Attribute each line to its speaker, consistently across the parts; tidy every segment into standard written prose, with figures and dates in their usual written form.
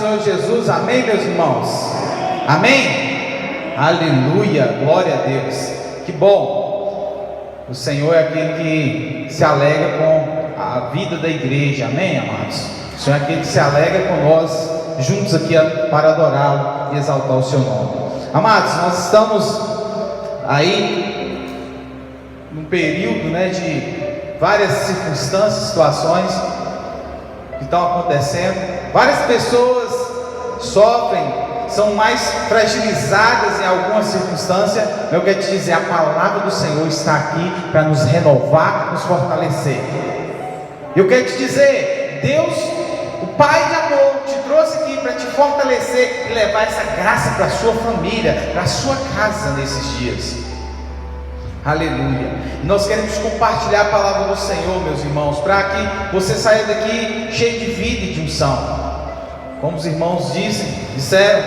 Speaker 1: Senhor Jesus, amém, meus irmãos? Amém? Aleluia, glória a Deus. Que bom, o Senhor é aquele que se alegra com a vida da igreja, amém, amados? O Senhor é aquele que se alegra com nós, juntos aqui para adorá-lo e exaltar o seu nome. Amados, nós estamos aí num período, de várias circunstâncias, situações que estão acontecendo. Várias pessoas sofrem, são mais fragilizadas em algumas circunstâncias. Eu quero te dizer, a palavra do Senhor está aqui para nos renovar, nos fortalecer. Eu quero te dizer, Deus, o Pai de amor, te trouxe aqui para te fortalecer e levar essa graça para a sua família, para a sua casa nesses dias. Aleluia. E nós queremos compartilhar a palavra do Senhor, meus irmãos, para que você saia daqui cheio de vida e de unção. Como os irmãos disseram,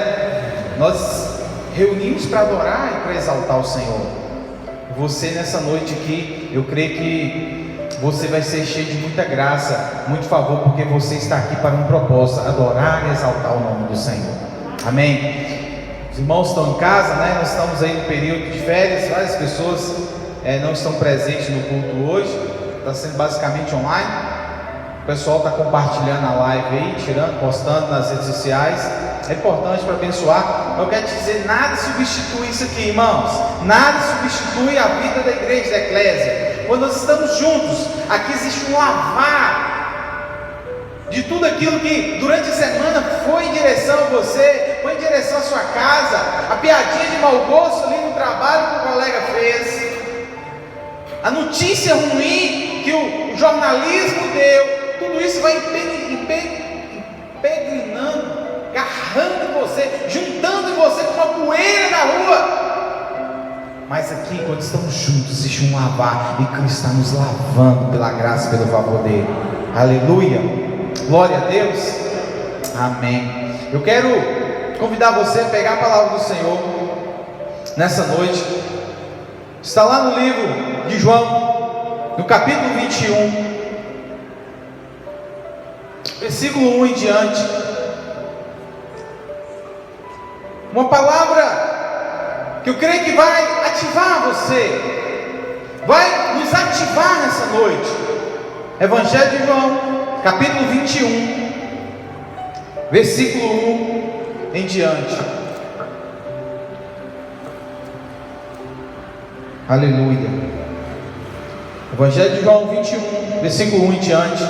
Speaker 1: nós reunimos para adorar e para exaltar o Senhor. Você nessa noite aqui, eu creio que você vai ser cheio de muita graça, muito favor, porque você está aqui para um propósito: adorar e exaltar o nome do Senhor. Amém? Os irmãos estão em casa, nós estamos aí no período de férias. Várias pessoas não estão presentes no culto hoje, está sendo basicamente online. O pessoal está compartilhando a live aí, postando nas redes sociais. É importante para abençoar. Eu quero te dizer, nada substitui isso aqui, irmãos. Nada substitui a vida da igreja, da eclésia. Quando nós estamos juntos, aqui existe um lavar de tudo aquilo que durante a semana foi em direção a você, foi em direção à sua casa, a piadinha de mau gosto ali no trabalho que o colega fez, a notícia ruim que o jornalismo deu. Tudo isso vai impregrinando, agarrando em você, juntando em você com uma poeira na rua. Mas aqui, quando estamos juntos, existe um lavar, e Cristo está nos lavando pela graça e pelo favor dele. Aleluia, glória a Deus, amém. Eu quero convidar você a pegar a palavra do Senhor nessa noite. Está lá no livro de João, no capítulo 21, versículo 1 em diante. Uma palavra que eu creio que vai ativar você, vai nos ativar nessa noite. Evangelho de João, capítulo 21, versículo 1 em diante. Aleluia. Evangelho de João 21, versículo 1 em diante.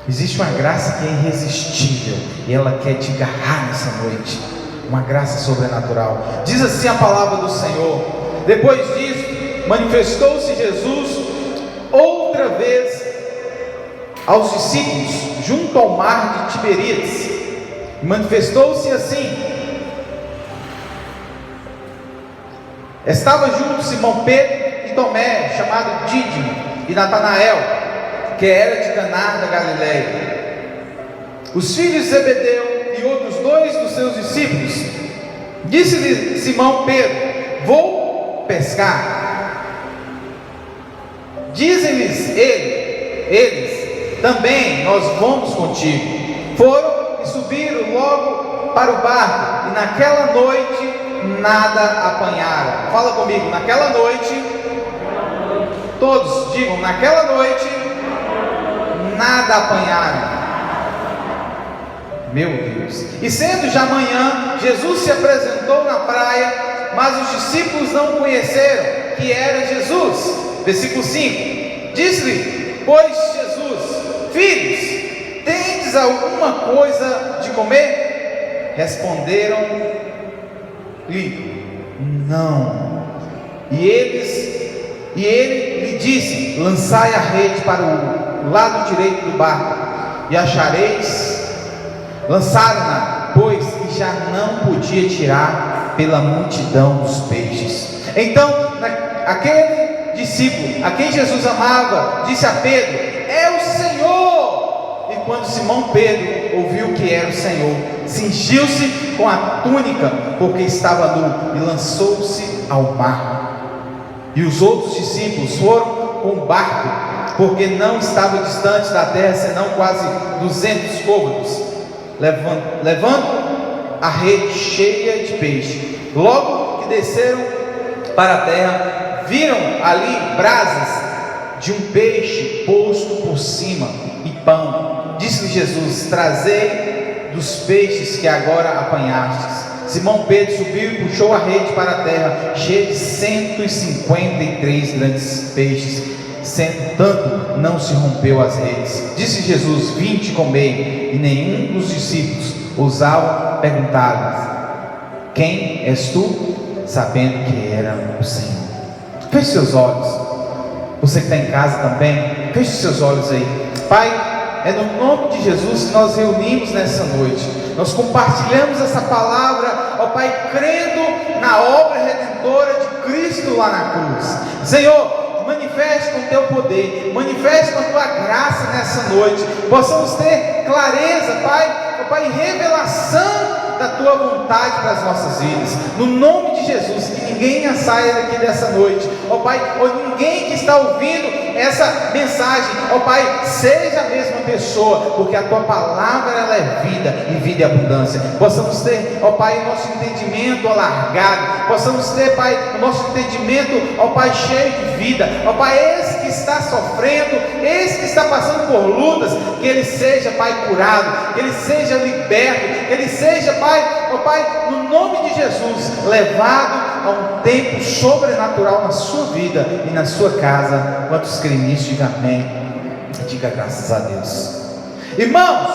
Speaker 1: Existe uma graça que é irresistível, e ela quer te agarrar nessa noite. Uma graça sobrenatural. Diz assim a palavra do Senhor: depois disso, manifestou-se Jesus outra vez aos discípulos junto ao mar de Tiberíades. Manifestou-se assim: estava junto Simão Pedro e Tomé, chamado Dídimo, e Natanael, que era de Caná da Galileia, os filhos de Zebedeu e outros dois dos seus discípulos. Disse-lhe Simão Pedro: vou pescar. Dizem-lhes eles também: nós vamos contigo. Foram e subiram logo para o barco, e naquela noite nada apanharam. Fala comigo: naquela noite. Todos digam: naquela noite nada apanharam. Meu Deus. E sendo já manhã, Jesus se apresentou na praia, mas os discípulos não conheceram que era Jesus. Versículo 5. Disse-lhe, pois, Jesus: filhos, tendes alguma coisa de comer? Responderam-lhe: não. E ele lhe disse: lançai a rede para o lado direito do barco, e achareis. Lançaram-na, pois que já não podia tirar pela multidão dos peixes. Então aquele discípulo a quem Jesus amava disse a Pedro: é o Senhor. E quando Simão Pedro ouviu que era o Senhor, cingiu-se com a túnica, porque estava nu, e lançou-se ao mar. E os outros discípulos foram com o barco, porque não estava distante da terra senão quase 200 côvados, levando a rede cheia de peixe. Logo que desceram para a terra, viram ali brasas de um peixe posto por cima e pão. Disse-lhe Jesus: trazei dos peixes que agora apanhastes. Simão Pedro subiu e puxou a rede para a terra, cheia de 153 grandes peixes, sendo tanto, não se rompeu as redes. Disse Jesus: vinde comei. E nenhum dos discípulos ousava perguntar: quem és tu? Sabendo que era o Senhor. Feche seus olhos. Você que está em casa também, feche seus olhos aí. Pai, é no nome de Jesus que nós reunimos nessa noite. Nós compartilhamos essa palavra, ó Pai, crendo na obra redentora de Cristo lá na cruz. Senhor, manifeste com o teu poder, manifeste com a tua graça nessa noite. Possamos ter clareza, Pai, ó Pai, revelação da tua vontade para as nossas vidas, no nome de Jesus. Que ninguém saia daqui dessa noite, ó Pai, ou ninguém que está ouvindo essa mensagem, ó Pai, seja a mesma pessoa, porque a tua palavra ela é vida e vida e abundância. Possamos ter, ó Pai, o nosso entendimento alargado, possamos ter, Pai, o nosso entendimento, ó Pai, cheio de vida. Ó Pai, esse que está sofrendo, esse que está passando por lutas, que ele seja, Pai, curado, que ele seja liberto, que ele seja, Pai, ó Pai, no nome de Jesus, levado a um tempo sobrenatural na sua vida e na sua casa. Quantos creem nisso, diga amém, diga graças a Deus. Irmãos,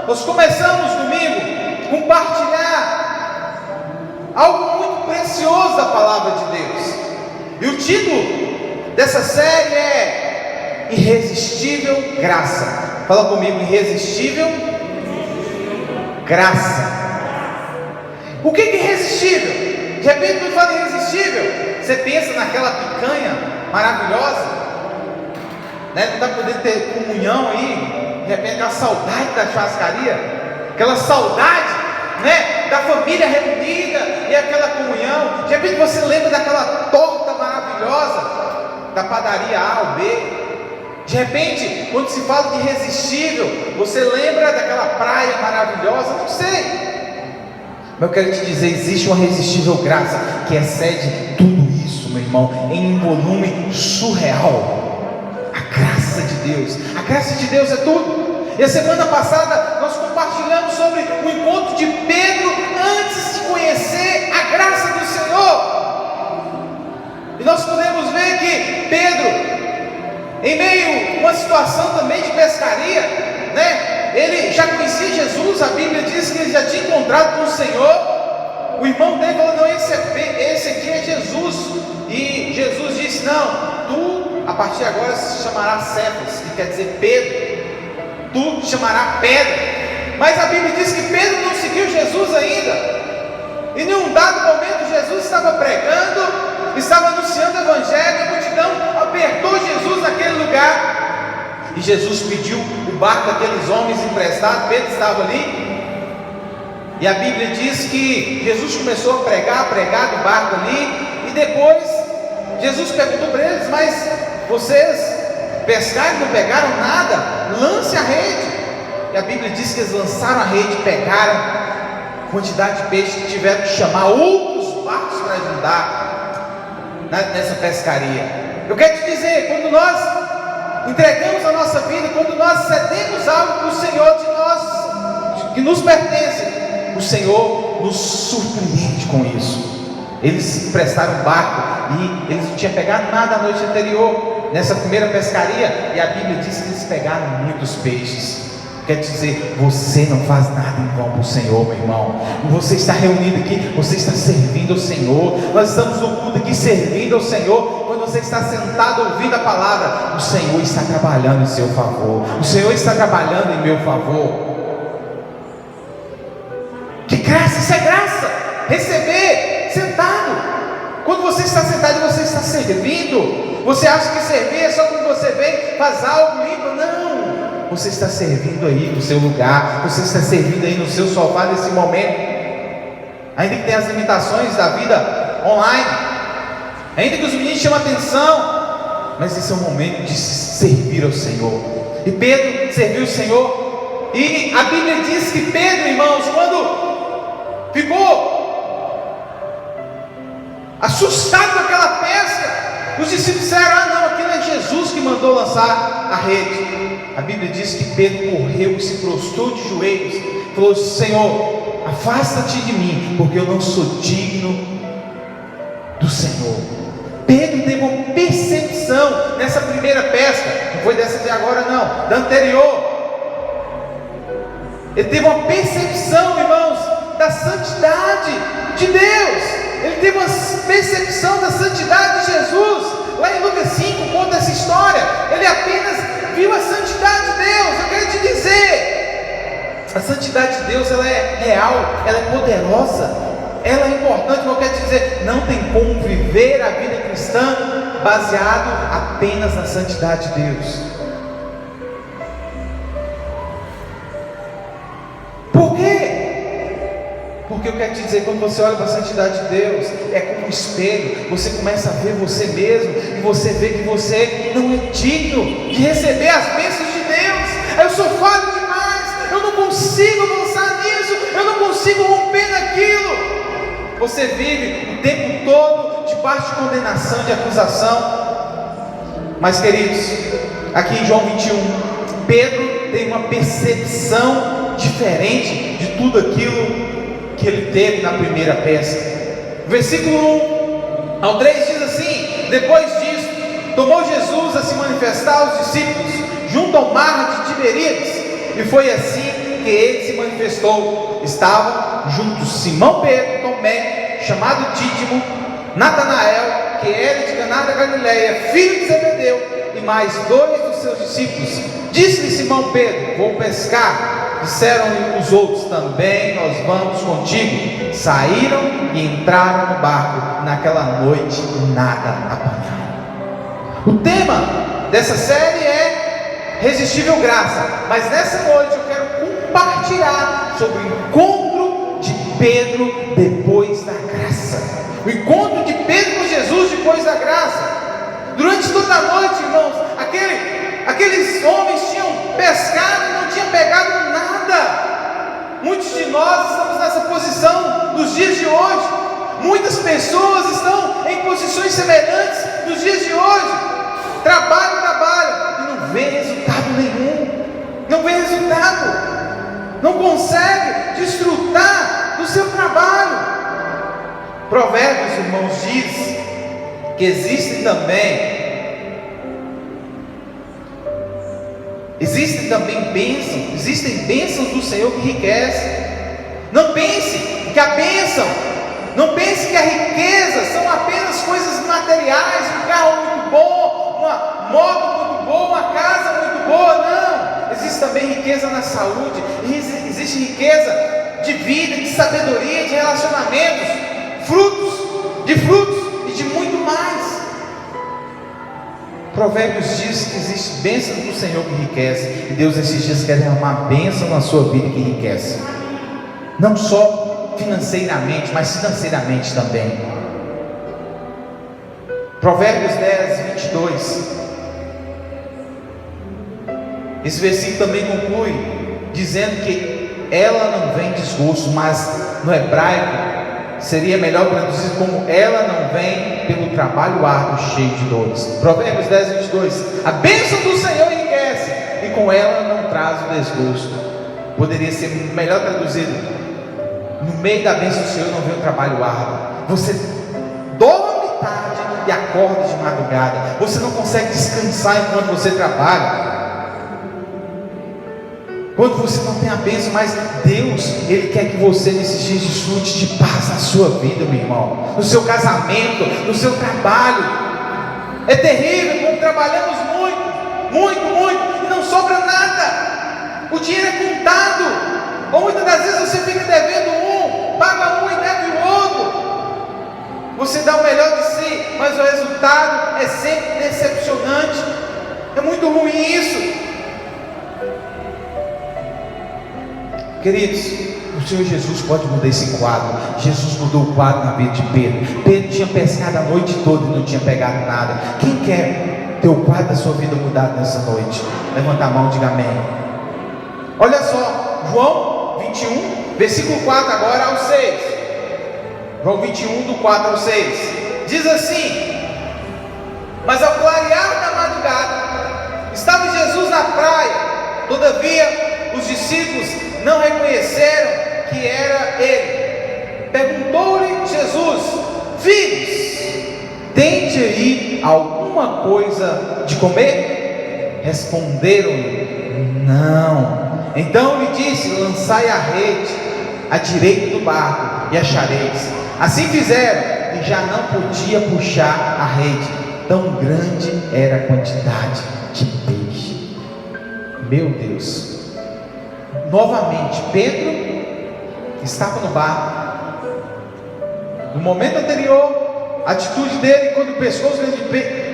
Speaker 1: nós começamos domingo a compartilhar algo muito precioso da palavra de Deus, e o título dessa série é Irresistível Graça. Fala comigo: irresistível graça. O que é irresistível? De repente, quando fala irresistível, você pensa naquela picanha maravilhosa, né? Não está podendo ter comunhão aí, de repente aquela saudade da churrascaria, aquela saudade, né, da família reunida e aquela comunhão. De repente você lembra daquela torta maravilhosa da padaria A ou B. De repente, quando se fala de irresistível, você lembra daquela praia maravilhosa. Não sei, mas eu quero te dizer, existe uma irresistível graça que excede tudo isso, meu irmão, em um volume surreal. A graça de Deus, a graça de Deus é tudo. E a semana passada nós compartilhamos sobre o encontro de Pedro antes de conhecer a graça do Senhor. E nós podemos ver que Pedro, em meio a uma situação também de pescaria, né? Ele já conhecia Jesus, a Bíblia diz que ele já tinha encontrado com o Senhor. O irmão dele falou: não, esse aqui é Jesus. E Jesus disse: não, tu a partir de agora se chamará Cefas, que quer dizer Pedro. Tu te chamará Pedro. Mas a Bíblia diz que Pedro não seguiu Jesus ainda. E em um dado momento Jesus estava pregando, estava anunciando o Evangelho, e a multidão apertou Jesus naquele lugar. E Jesus pediu o barco daqueles homens emprestado. Pedro estava ali. E a Bíblia diz que Jesus começou a pregar do barco ali. E depois Jesus perguntou para eles: mas vocês pescaram e não pegaram nada? Lance a rede. E a Bíblia diz que eles lançaram a rede, pegaram quantidade de peixe, que tiveram que chamar outros barcos para ajudar nessa pescaria. Eu quero te dizer, quando nós entregamos a nossa vida, quando nós cedemos algo para o Senhor de nós, que nos pertence, o Senhor nos surpreende com isso. Eles emprestaram um barco e eles não tinham pegado nada a noite anterior nessa primeira pescaria, e a Bíblia diz que eles pegaram muitos peixes. Quer dizer, você não faz nada em vão para o Senhor, meu irmão. Você está reunido aqui, você está servindo ao Senhor. Nós estamos no culto aqui servindo ao Senhor. Quando você está sentado ouvindo a palavra, o Senhor está trabalhando em seu favor. O Senhor está trabalhando em meu favor. Que graça, isso é graça. Receber sentado. Quando você está sentado, você está servindo. Você acha que servir é só quando você vem, faz algo limpo? Não. Você está servindo aí no seu lugar, você está servindo aí no seu sofá nesse momento, ainda que tenha as limitações da vida online. ainda que os meninos chamem atenção, mas esse é o momento de servir ao Senhor. E Pedro serviu o Senhor, e a Bíblia diz que Pedro, irmãos, quando ficou assustado com aquela pesca, os discípulos disseram: não, aquilo é Jesus que mandou lançar a rede. A Bíblia diz que Pedro correu e se prostrou de joelhos, falou: Senhor, afasta-te de mim, porque eu não sou digno do Senhor. Pedro teve uma percepção nessa primeira pesca, não foi dessa de agora não, da anterior. Ele teve uma percepção, irmãos, da santidade de Deus. Ele teve uma percepção da santidade de Jesus. Lá em Lucas 5 conta essa história. Ele apenas viu a santidade de Deus. Eu quero te dizer, a santidade de Deus, ela é real, ela é poderosa, ela é importante. Mas eu quero te dizer, não tem como viver a vida cristã baseado apenas na santidade de Deus. Por quê? Porque eu quero te dizer, quando você olha para a santidade de Deus, é como um espelho. Você começa a ver você mesmo, e você vê que você não é digno de receber as bênçãos de Deus. Eu sou falho demais, eu não consigo avançar nisso, eu não consigo romper naquilo. Você vive o tempo todo debaixo de condenação, de acusação. Mas, queridos, aqui em João 21, Pedro tem uma percepção diferente de tudo aquilo que ele teve na primeira pesca. Versículo 1 ao 3 diz assim: depois disso, tomou Jesus a se manifestar aos discípulos junto ao mar de Tiberíades, e foi assim que ele se manifestou. Estavam juntos Simão Pedro, Tomé, chamado Dídimo, Natanael, que era de Caná da Galileia, filho de Zebedeu, e mais 2 dos seus discípulos. Disse-lhe Simão Pedro: vou pescar. Disseram-lhe os outros: também nós vamos contigo. Saíram e entraram no barco. Naquela noite nada apanharam. O tema dessa série é Irresistível Graça, mas nessa noite eu quero compartilhar sobre o encontro de Pedro depois da graça. O encontro de Pedro com Jesus depois da graça. Durante toda a noite, irmãos, aqueles homens tinham pescado e não tinham pegado nada. Muitos de nós estamos nessa posição nos dias de hoje. Muitas pessoas estão em posições semelhantes nos dias de hoje. Trabalham e não vê resultado nenhum. Não vê resultado. Não consegue desfrutar do seu trabalho. Provérbios, irmãos, diz que existem bênçãos do Senhor que enriquecem. Não pense que a bênção, não pense que a riqueza são apenas coisas materiais, um carro muito bom, uma moto muito boa, uma casa muito boa. Não, existe também riqueza na saúde, existe riqueza de vida, de sabedoria, de relacionamentos, frutos e de muito mais. Provérbios diz que existe bênção do Senhor que enriquece, e Deus esses dias quer derramar bênção na sua vida que enriquece, não só financeiramente, mas financeiramente também. Provérbios 10, 22, esse versículo também conclui dizendo que ela não vem desgosto, mas no hebraico seria melhor traduzido como ela não vem pelo trabalho árduo cheio de dores. Provérbios 10, 22, a bênção do Senhor enriquece, e com ela não traz o desgosto. Poderia ser melhor traduzido: no meio da bênção do Senhor não vem o trabalho árduo. Você dorme tarde e acorda de madrugada. Você não consegue descansar enquanto você trabalha. Quando você não tem a bênção, mas Deus, Ele quer que você nesses dias desfrute de paz na sua vida, meu irmão, no seu casamento, no seu trabalho. É terrível quando trabalhamos muito, e não sobra nada. O dinheiro é contado, ou muitas das vezes você fica devendo um, paga um e deve o outro. Você dá o melhor de si, mas o resultado é sempre decepcionante. É muito ruim isso. Queridos, o O Senhor Jesus pode mudar esse quadro. Jesus mudou o quadro na vida de Pedro. Pedro tinha pescado a noite toda e não tinha pegado nada. Quem quer ter o quadro da sua vida mudado nessa noite? Levanta a mão e diga amém. Olha só, João 21, versículo 4 agora ao 6. João 21, do 4 ao 6. Diz assim: mas ao clarear da madrugada, estava Jesus na praia. Todavia, os discípulos não reconheceram que era ele. Perguntou-lhe Jesus: filhos, tende aí alguma coisa de comer? Responderam-lhe: não. Então lhe disse: lançai a rede à direita do barco e achareis. Assim fizeram, e já não podia puxar a rede, tão grande era a quantidade de peixe. Meu Deus. Novamente, Pedro estava no barco. No momento anterior, a atitude dele, quando pescou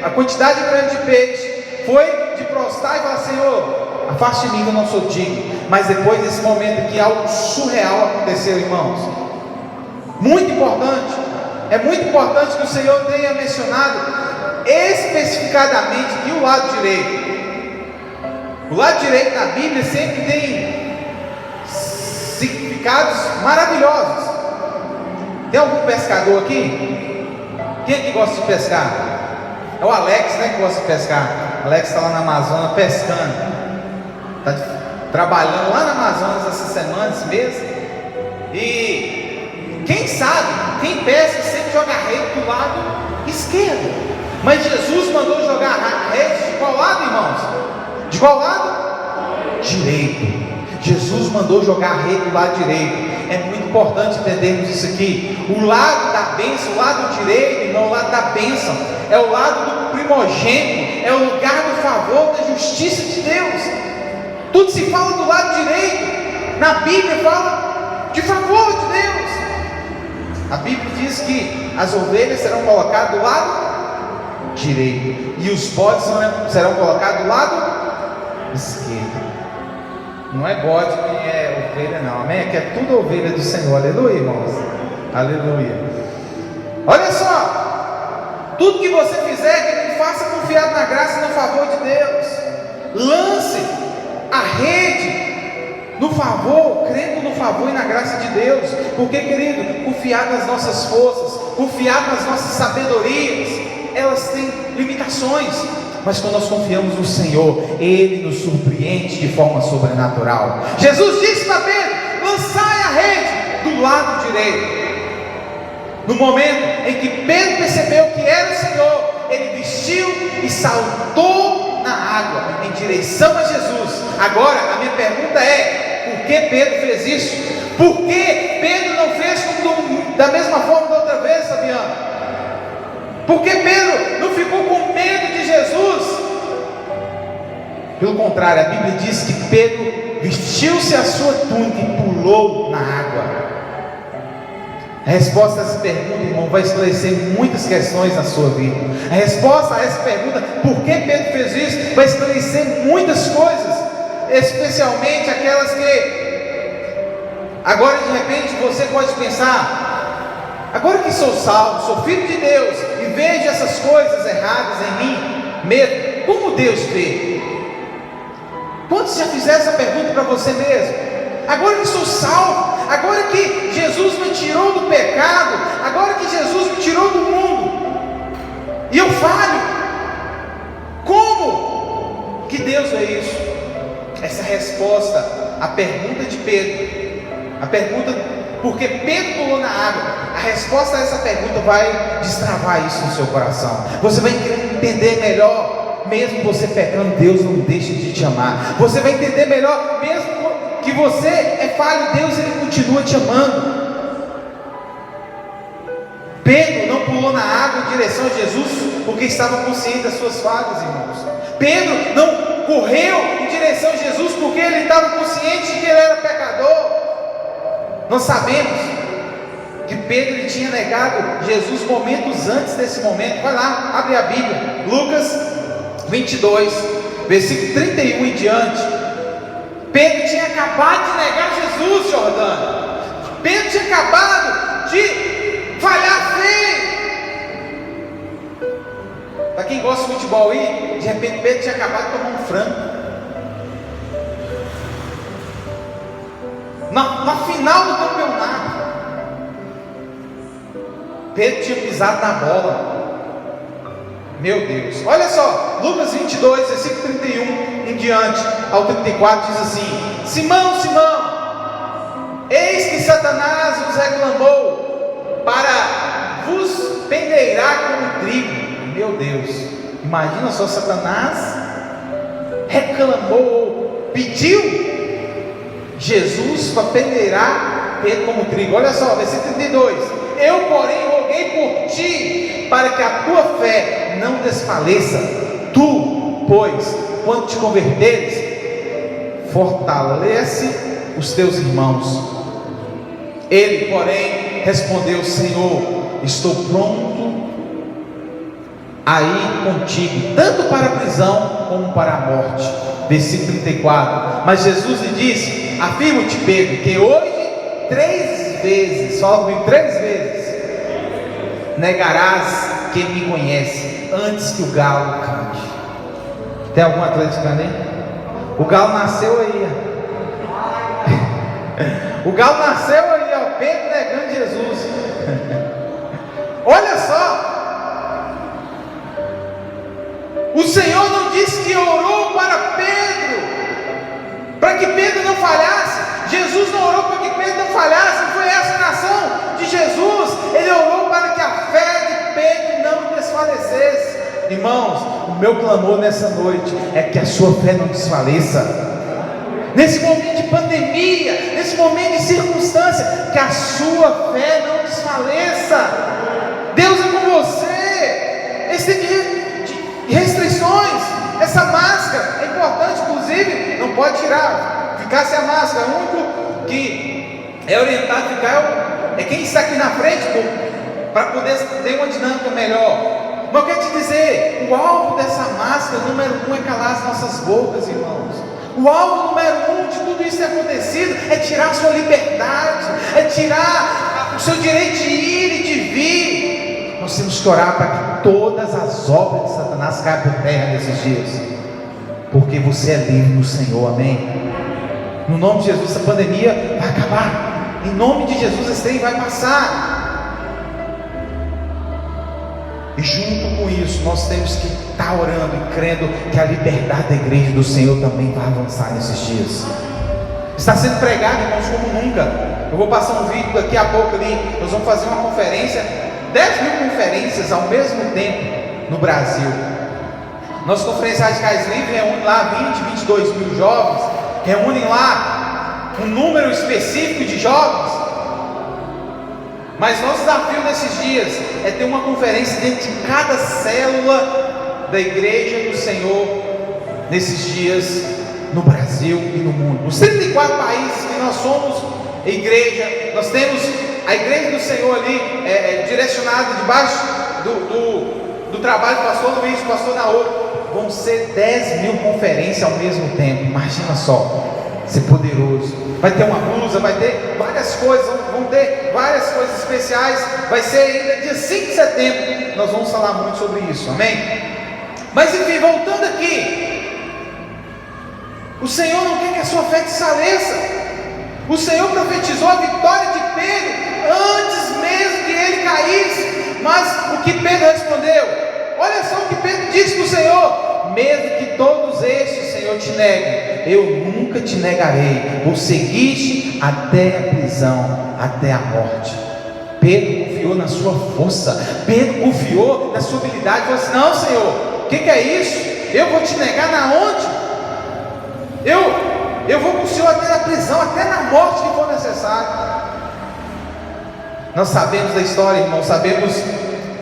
Speaker 1: a quantidade grande de peixe, foi de prostrar e falar: Senhor, afaste de mim que eu não sou digno. Mas depois desse momento que algo surreal aconteceu, irmãos. Muito importante. É muito importante que o Senhor tenha mencionado especificadamente aqui o lado direito. O lado direito na Bíblia sempre tem significados maravilhosos. Tem algum pescador aqui? Quem é que gosta de pescar? É o Alex, né, que gosta de pescar. O Alex está lá na Amazonas pescando. Está trabalhando lá na Amazonas essa semana, esse mês. E quem sabe, quem pesca sempre joga a rede do lado esquerdo. Mas Jesus mandou jogar a rede de qual lado, irmãos? De qual lado? Direito. Jesus mandou jogar a rede do lado direito. É muito importante entendermos isso aqui. O lado da bênção, o lado direito, irmão, o lado da bênção, é o lado do primogênito, é o lugar do favor, da justiça de Deus. Tudo se fala do lado direito. Na Bíblia fala de favor de Deus. A Bíblia diz que as ovelhas serão colocadas do lado direito e os bodes serão colocados do lado esquerdo. Não é bode que é ovelha, não, amém? Aqui é tudo ovelha do Senhor, aleluia, irmãos, aleluia. Olha só, tudo que você fizer, querido, faça confiado na graça e no favor de Deus. Lance a rede no favor, crendo no favor e na graça de Deus. Porque, querido, confiar nas nossas forças, confiar nas nossas sabedorias, elas têm limitações. Mas quando nós confiamos no Senhor, Ele nos surpreende de forma sobrenatural. Jesus disse para Pedro: lançai a rede do lado direito. No momento em que Pedro percebeu que era o Senhor, ele vestiu e saltou na água em direção a Jesus. Agora a minha pergunta é: por que Pedro fez isso? Por que Pedro não fez da mesma forma da outra vez, Fabiano? Por que Pedro não ficou com medo de Jesus? Pelo contrário, a Bíblia diz que Pedro vestiu-se a sua túnica e pulou na água. A resposta a essa pergunta, irmão, vai esclarecer muitas questões na sua vida. A resposta a essa pergunta, por que Pedro fez isso, vai esclarecer muitas coisas, especialmente aquelas que agora de repente você pode pensar: agora que sou salvo, sou filho de Deus e vejo essas coisas erradas em mim mesmo, como Deus vê? Quantos já fizeram essa pergunta para você mesmo? Agora que sou salvo, agora que Jesus me tirou do pecado, agora que Jesus me tirou do mundo, e eu falho, como que Deus vê isso? Essa resposta à pergunta de Pedro, a pergunta porque Pedro pulou na água, a resposta a essa pergunta vai destravar isso no seu coração. Você vai entender melhor. Mesmo você pecando, Deus não deixa de te amar. Você vai entender melhor, mesmo que você é falho, Deus ele continua te amando. Pedro não pulou na água em direção a Jesus porque estava consciente das suas falhas, irmãos. Pedro não correu em direção a Jesus porque ele estava consciente de que ele era pecador. Nós sabemos que Pedro ele tinha negado Jesus momentos antes desse momento. Vai lá, abre a Bíblia, Lucas 22, versículo 31 em diante. Pedro tinha acabado de negar Jesus, Jordano. Pedro tinha acabado de falhar feio. Para quem gosta de futebol aí, de repente Pedro tinha acabado de tomar um frango. Na final do campeonato, Pedro tinha pisado na bola. Meu Deus, olha só, Lucas 22, versículo 31 em diante ao 34 diz assim: Simão, Simão, eis que Satanás vos reclamou para vos pendeirar como trigo. Meu Deus, imagina só, Satanás reclamou, pediu Jesus para pendeirar Pedro como trigo. Olha só, versículo 32: Eu, porém, roguei por ti, para que a tua fé não desfaleça. Tu, pois, quando te converteres, fortalece os teus irmãos. Ele, porém, respondeu: Senhor, estou pronto a ir contigo, tanto para a prisão como para a morte. Versículo 34: Mas Jesus lhe disse: Afirmo-te, Pedro, que hoje 3 vezes, fala comigo, 3 vezes, negarás que me conhece, antes que o galo cante. Tem algum atleticano aí? O galo nasceu aí, ó. O galo nasceu aí, ó. Pedro negando Jesus. Olha só, o Senhor não disse que orou para Pedro, para que Pedro não falhasse. Jesus não orou para que Pedro não falhasse. Não foi essa a nação de Jesus. Ele orou para que a fé de Pedro não desfalecesse. Irmãos, o meu clamor nessa noite é que a sua fé não desfaleça. Nesse momento de pandemia, nesse momento de circunstância, que a sua fé não desfaleça. Deus é com você. Esse de restrições, essa máscara é importante, inclusive, não pode tirar, ficar sem a máscara. O único que é orientado a ficar é quem está aqui na frente, para poder ter uma dinâmica melhor. Mas eu quero te dizer, o alvo dessa máscara, número 1, é calar as nossas bocas, irmãos. O alvo número 1 de tudo isso ter acontecido é tirar a sua liberdade, é tirar o seu direito de ir e de vir. Nós temos que orar para que todas as obras de Satanás caiam por terra nesses dias, porque você é livre no Senhor, amém? No nome de Jesus, essa pandemia vai acabar. Em nome de Jesus, esse trem vai passar. E junto com isso, nós temos que estar orando e crendo que a liberdade da igreja do Senhor também vai avançar nesses dias. Está sendo pregado, irmãos, como nunca. Eu vou passar um vídeo daqui a pouco ali. Nós vamos fazer uma conferência, 10.000 conferências ao mesmo tempo no Brasil. Nossa Conferência Radicais Livres reúne lá 22 mil jovens, reúnem lá um número específico de jovens. Mas nosso desafio nesses dias é ter uma conferência dentro de cada célula da igreja do Senhor nesses dias no Brasil e no mundo. Nos 34 países que nós somos igreja, nós temos a igreja do Senhor ali direcionada debaixo do trabalho do pastor Luiz, do pastor Naô. Vão ser 10.000 conferências ao mesmo tempo. Imagina só, ser poderoso. Vai ter uma blusa, vai ter várias coisas, vão ter várias coisas especiais. Vai ser ainda dia 5 de setembro. Nós vamos falar muito sobre isso, amém? Mas enfim, voltando aqui, o Senhor não quer que a sua fé desfaleça. O Senhor profetizou a vitória de Pedro antes mesmo que ele caísse. Mas o que Pedro respondeu? Olha só o que Pedro disse para o Senhor: mesmo que todos estes, Senhor, te neguem, eu nunca te negarei. Vou seguir-te até a prisão, até a morte. Pedro confiou na sua força, Pedro confiou na sua habilidade. Falou assim: não, Senhor, o que é isso? Eu vou te negar na onde? Eu vou com o Senhor até na prisão, até na morte que for necessário. Nós sabemos da história, irmão, sabemos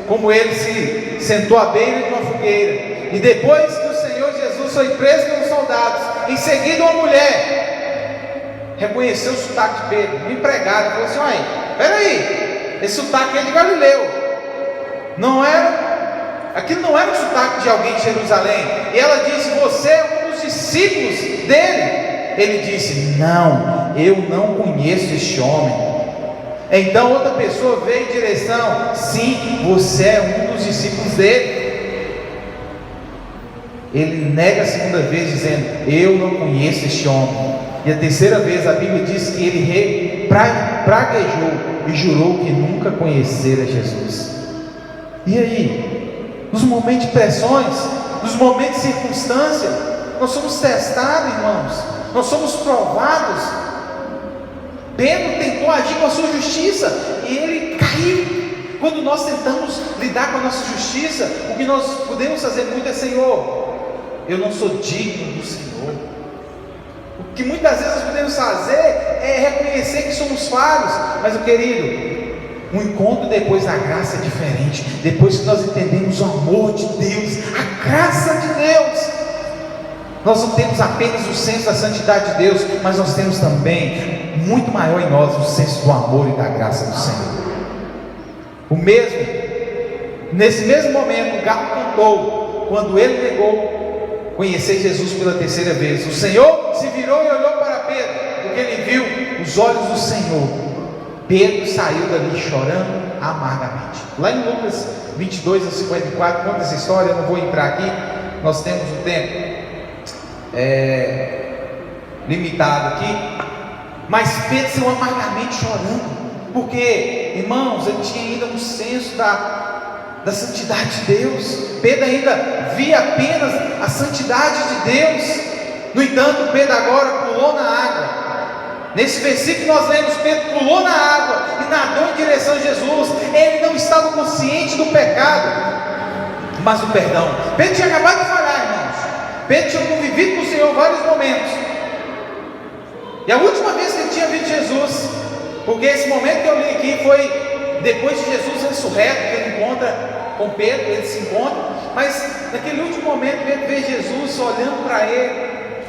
Speaker 1: como ele se sentou à beira de uma fogueira, e depois que o Senhor Jesus foi preso pelos soldados, em seguida uma mulher reconheceu o sotaque de Pedro, me pregaram, falou assim: olha, peraí, esse sotaque é de Galileu, aquilo não era o sotaque de alguém de Jerusalém. E ela disse: você é um dos discípulos dele. Ele disse: não, eu não conheço este homem. Então outra pessoa veio em direção: sim, você é um dos discípulos dele. Ele nega a segunda vez, dizendo: eu não conheço este homem. E a terceira vez a Bíblia diz que ele praguejou e jurou que nunca conhecera Jesus. E aí, nos momentos de pressões, nos momentos de circunstância, nós somos testados, irmãos, nós somos provados. Pedro tentou agir com a sua justiça e ele caiu. Quando nós tentamos lidar com a nossa justiça, o que nós podemos fazer muito é: Senhor, eu não sou digno do Senhor. O que muitas vezes nós podemos fazer é reconhecer que somos falhos. Mas, meu querido, um encontro depois da graça é diferente. Depois que nós entendemos o amor de Deus, a graça de Deus, nós não temos apenas o senso da santidade de Deus, mas nós temos também, muito maior em nós, o senso do amor e da graça do Senhor. Nesse mesmo momento, o galo cantou, quando ele negou conhecer Jesus pela terceira vez. O Senhor se virou e olhou para Pedro, porque ele viu os olhos do Senhor. Pedro saiu dali chorando amargamente. Lá em Lucas 22 a 54, conta essa história. Eu não vou entrar aqui, nós temos um tempo limitado aqui. Mas Pedro saiu amargamente chorando, porque, irmãos, ele tinha ainda um senso da santidade de Deus. Pedro ainda via apenas a santidade de Deus. No entanto, Pedro agora pulou na água. Nesse versículo nós lemos: Pedro pulou na água e nadou em direção a Jesus. Ele não estava consciente do pecado, mas do perdão. Pedro tinha acabado de falhar, irmãos. Pedro tinha convivido com o Senhor em vários momentos, e a última vez que ele tinha visto Jesus, porque esse momento que eu li aqui foi depois de Jesus ressurreto, que ele encontra com Pedro, ele se encontra. Mas naquele último momento, Pedro vê Jesus olhando para ele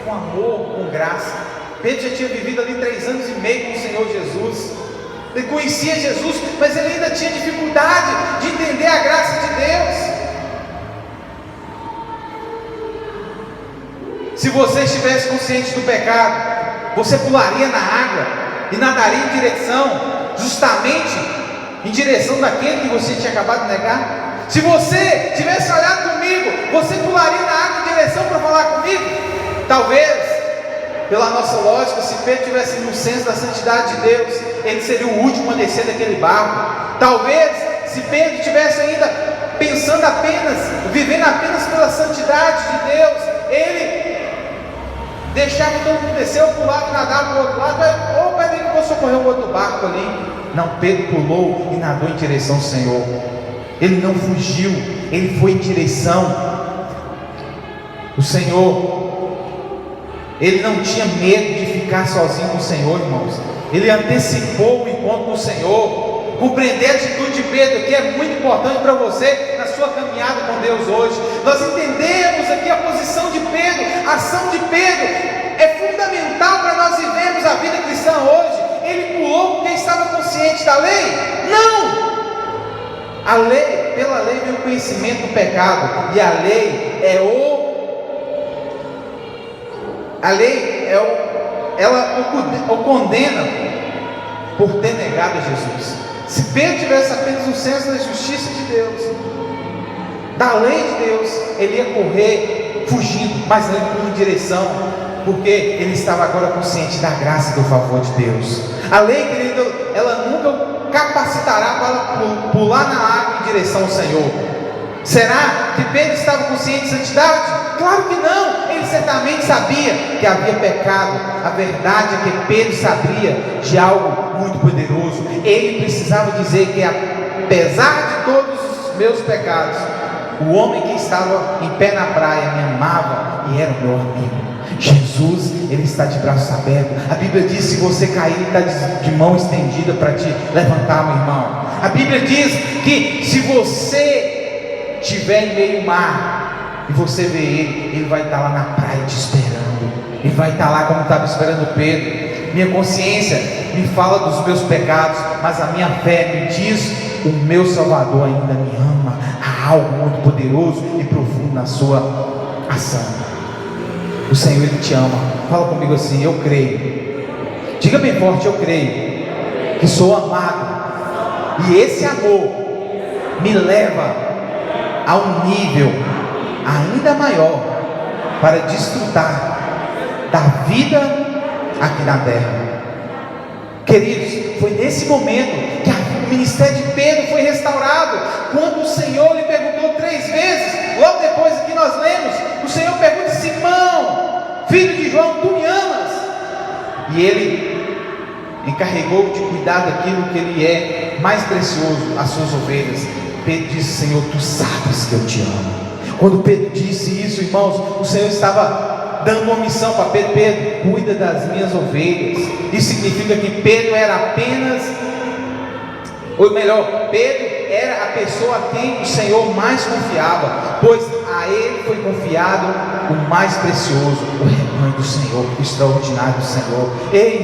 Speaker 1: com amor, com graça. Pedro já tinha vivido ali 3 anos e meio com o Senhor Jesus. Ele conhecia Jesus, mas ele ainda tinha dificuldade de entender a graça de Deus. Se você estivesse consciente do pecado, você pularia na água e nadaria justamente em direção daquele que você tinha acabado de negar. Se você tivesse olhado comigo, você pularia na água em direção para falar comigo? Talvez, pela nossa lógica, se Pedro tivesse no senso da santidade de Deus, ele seria o último a descer daquele barco. Talvez, se Pedro tivesse ainda pensando vivendo apenas pela santidade de Deus, ele deixava todo mundo descer, ou pular e nadar para o outro lado. Ou peraí que eu vou socorrer o outro barco ali. Não, Pedro pulou e nadou em direção ao Senhor. Ele não fugiu, ele foi em direção ao Senhor. Ele não tinha medo de ficar sozinho com o Senhor, irmãos. Ele antecipou o encontro com o Senhor. Compreender a atitude de Pedro aqui é muito importante para você na sua caminhada com Deus hoje. Nós entendemos aqui a posição de Pedro, a ação de Pedro é fundamental para nós vivermos a vida cristã hoje. Ele pulou porque estava consciente da lei? Não! Pela lei vem o conhecimento do pecado, e a lei ela o condena por ter negado a Jesus. Se Pedro tivesse apenas um senso da justiça de Deus, da lei de Deus, ele ia correr fugindo, mas não ia em direção, porque ele estava agora consciente da graça e do favor de Deus. A lei, querido, ela nunca capacitará para pular na água em direção ao Senhor. Será que Pedro estava consciente de santidade? Claro que não. Ele certamente sabia que havia pecado. A verdade é que Pedro sabia de algo muito poderoso. Ele precisava dizer que, apesar de todos os meus pecados, o homem que estava em pé na praia me amava e era o meu amigo. Jesus, ele está de braços abertos. A Bíblia diz: se você cair, ele está de mão estendida para te levantar, meu irmão. A Bíblia diz que se você estiver em meio ao mar e você vê ele vai estar lá na praia te esperando. Ele vai estar lá como estava esperando Pedro. Minha consciência me fala dos meus pecados, mas a minha fé me diz: o meu Salvador ainda me ama. Há algo muito poderoso e profundo na sua ação. O Senhor, ele te ama. Fala comigo assim: eu creio. Diga bem forte: eu creio que sou amado E esse amor me leva a um nível ainda maior para desfrutar da vida aqui na terra. Queridos, foi nesse momento que o ministério de Pedro foi restaurado, quando o Senhor lhe perguntou 3 vezes, logo depois que nós lemos, o Senhor pergunta: Simão, filho de João, tu me amas? E ele encarregou de cuidar daquilo que ele é mais precioso, as suas ovelhas. Pedro disse: Senhor, tu sabes que eu te amo. Quando Pedro disse isso, irmãos, o Senhor estava dando uma missão para Pedro: Pedro, cuida das minhas ovelhas. Isso significa que Pedro era apenas, ou melhor, Pedro era a pessoa a quem o Senhor mais confiava, pois a ele foi confiado o mais precioso, o rebanho do Senhor, o extraordinário do Senhor. Ei,